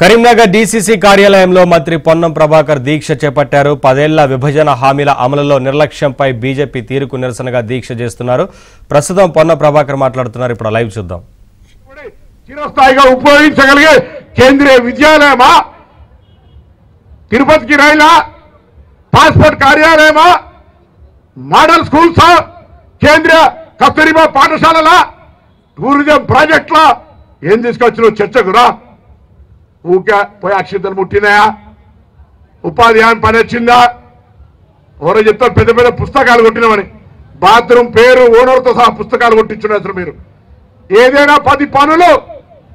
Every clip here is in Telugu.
కరీంనగర్ డీసీసీ కార్యాలయంలో మంత్రి పొన్నం ప్రభాకర్ దీక్ష చేపట్టారు. 10 ఏళ్ల విభజన హామీల అమలులో నిర్లక్ష్యంపై బీజేపీ తీరుకు నిరసనగా దీక్ష చేస్తున్నారు. ప్రస్తుతం పొన్నం ప్రభాకర్ మాట్లాడుతున్నారు. ఇప్పుడు లైవ్ చూద్దాం. చిరస్థాయిగా ఉపయోగించగలిగే కేంద్రీయ విద్యాలయమా, తిరుపతికి రైలా, పాస్పోర్ట్ కార్యాలయమా, మోడల్ స్కూల్సా, కేంద్రీయ కస్తూరిబా పాఠశాలల, టూరిజం ప్రాజెక్టులా ఏం తీసుకొచ్చిన చర్చకురా? ఊకే పోయి అక్షింతలు ముట్టినాయా? ఉపాధి హామీ పని వచ్చిందా? ఎవరో చెప్తారు పెద్ద పెద్ద పుస్తకాలు కొట్టినామని. బాత్రూమ్ పేరు ఓనర్తో సహా పుస్తకాలు కొట్టించున్నారు మీరు. ఏదైనా 10 పనులు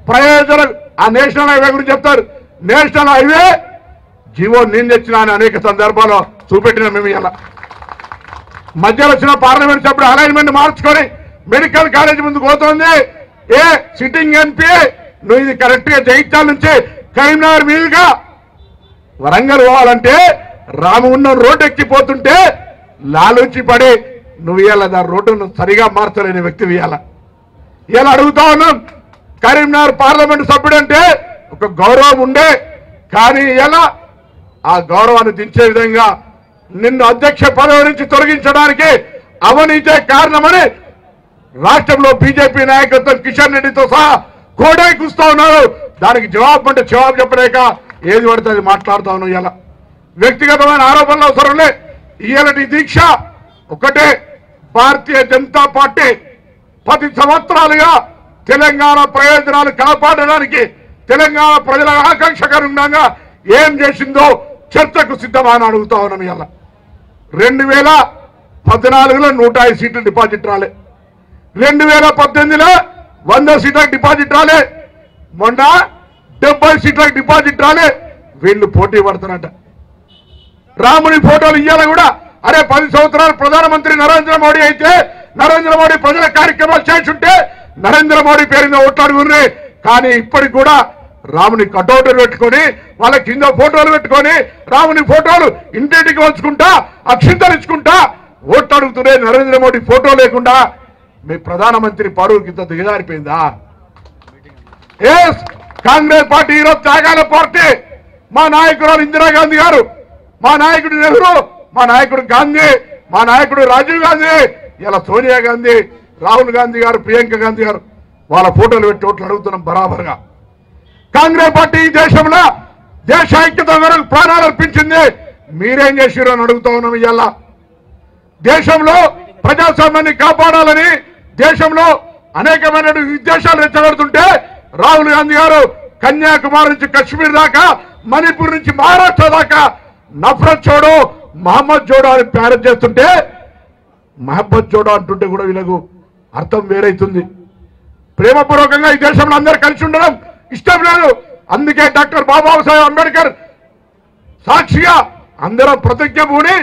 ప్రయోజనం ఆ నేషనల్ హైవే గురించి చెప్తారు. నేషనల్ హైవే జీవో నేను తెచ్చిన అని అనేక సందర్భాల్లో చూపెట్టిన మేము ఇలా మధ్యలో వచ్చిన పార్లమెంట్ సభ్యుడు అలైన్మెంట్ మార్చుకొని మెడికల్ కాలేజ్ ముందుకు పోతుంది. ఏ సిట్టింగ్ ఎంపీ నువ్వు ఇది కరెక్ట్ గా జగిత్యాల నుంచి కరీంనగర్ మీదుగా వరంగల్ పోవాలంటే రామగుండం రోడ్డు ఎక్కిపోతుంటే లాలూచి పడి నువ్వు ఇవాళ దాని రోడ్డును సరిగా మార్చలేని వ్యక్తి ఇవాళ అడుగుతా ఉన్నాం. కరీంనగర్ పార్లమెంట్ సభ్యుడు అంటే ఒక గౌరవం ఉండే, కానీ ఇలా ఆ గౌరవాన్ని దించే విధంగా నిన్ను అధ్యక్ష పదవి నుంచి తొలగించడానికి అవినీతే కారణమని రాష్ట్రంలో బీజేపీ నాయకత్వం కిషన్ రెడ్డితో సహా కోడే కూస్తా ఉన్నారు. దానికి జవాబు అంటే జవాబు చెప్పలేక ఏది పడితే అది మాట్లాడుతా ఉన్నాం. ఇలా వ్యక్తిగతమైన ఆరోపణలు అవసరంలే. ఇలాంటి దీక్ష ఒకటే, భారతీయ జనతా పార్టీ 10 సంవత్సరాలుగా తెలంగాణ ప్రయోజనాలు కాపాడడానికి తెలంగాణ ప్రజల ఆకాంక్షకరంగా ఏం చేసిందో చర్చకు సిద్ధమని అడుగుతా ఉన్నాం. ఇలా 2014లో 105 సీట్లు డిపాజిట్ రాలే, 2018లో 100 సీట్లకు డిపాజిట్ రాలే, మొన్న 70 సీట్లకు డిపాజిట్ రాలే. వీళ్ళు పోటీ పడుతున్నట్ట. రాముని ఫోటోలు ఇయ్యాల కూడా అరే 10 సంవత్సరాలు ప్రధానమంత్రి నరేంద్ర మోడీ అయితే నరేంద్ర మోడీ ప్రజల కార్యక్రమాలు చేస్తుంటే నరేంద్ర మోడీ పేరు మీద ఓట్లాడుకుని, కానీ ఇప్పటికి కూడా రాముని కటౌటలు పెట్టుకొని వాళ్ళ కింద ఫోటోలు పెట్టుకొని రాముని ఫోటోలు ఇంటింటికి వచ్చుకుంటా అక్షింతలు ఇచ్చుకుంటా ఓట్లు అడుగుతున్నాయి. నరేంద్ర మోడీ ఫోటో లేకుండా మీ ప్రధానమంత్రి పరువు కింద దిగజారిపోయిందా? కాంగ్రెస్ పార్టీ ఈరోజు త్యాగాల పార్టీ. మా నాయకురాలు ఇందిరాగాంధీ గారు, మా నాయకుడు నెహ్రూ, మా నాయకుడు గాంధీ, మా నాయకుడు రాజీవ్ గాంధీ, ఇలా సోనియా గాంధీ, రాహుల్ గాంధీ గారు, ప్రియాంక గాంధీ గారు వాళ్ళ ఫోటోలు పెట్టి ఓట్లు అడుగుతున్నాం బరాబర్గా. కాంగ్రెస్ పార్టీ ఈ దేశంలో దేశ ఐక్యత వరకు ప్రాణాలు అర్పించింది. మీరేం చేసిరో అని అడుగుతా ఉన్నాం. ఇవాళ దేశంలో ప్రజాస్వామ్యాన్ని కాపాడాలని దేశంలో అనేకమైన విద్వేషాలు రెచ్చగొడుతుంటే రాహుల్ గాంధీ గారు కన్యాకుమారి నుంచి కశ్మీర్ దాకా, మణిపూర్ నుంచి మహారాష్ట్ర దాకా నఫరత్ జోడో మహమ్మద్ జోడో అని ప్యారెట్ చేస్తుంటే మహమ్మద్ జోడో అంటుంటే కూడా వీళ్ళకు అర్థం వేరైతుంది. ప్రేమపూర్వకంగా ఈ దేశంలో అందరూ కలిసి ఉండడం ఇష్టం లేదు. అందుకే డాక్టర్ బాబాసాహెబ్ అంబేద్కర్ సాక్షిగా అందరం ప్రతిజ్ఞ పూని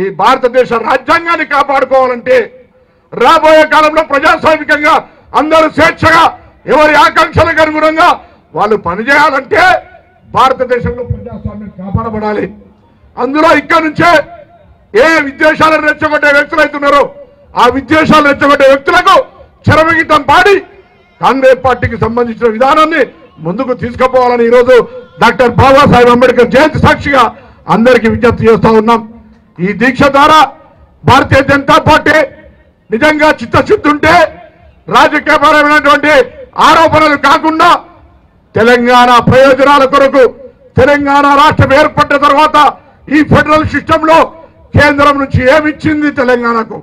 ఈ భారతదేశ రాజ్యాంగాన్ని కాపాడుకోవాలంటే రాబోయే కాలంలో ప్రజాస్వామికంగా అందరూ స్వేచ్ఛగా ఎవరి ఆకాంక్షలకు అనుగుణంగా వాళ్ళు పనిచేయాలంటే భారతదేశంలో ప్రజాస్వామ్యం కాపాడబడాలి. అందులో ఇక్కడ నుంచే ఏ విద్వేషాలను రెచ్చగొట్టే వ్యక్తులు అవుతున్నారో ఆ విద్వేషాలు రెచ్చగొట్టే వ్యక్తులకు చరమగీతం పాడి కాంగ్రెస్ పార్టీకి సంబంధించిన విధానాన్ని ముందుకు తీసుకుపోవాలని ఈరోజు డాక్టర్ బాబాసాహెబ్ అంబేద్కర్ జయంతి సాక్షిగా అందరికీ విజ్ఞప్తి చేస్తా ఉన్నాం. ఈ దీక్ష ద్వారా భారతీయ జనతా పార్టీ నిజంగా చిత్తశుద్ధి ఉంటే రాజకీయపరమైనటువంటి ఆరోపణలు కాకుండా తెలంగాణ ప్రయోజనాల కొరకు తెలంగాణ రాష్ట్రం ఏర్పడిన తర్వాత ఈ ఫెడరల్ సిస్టంలో కేంద్రం నుంచి ఏమిచ్చింది తెలంగాణకు,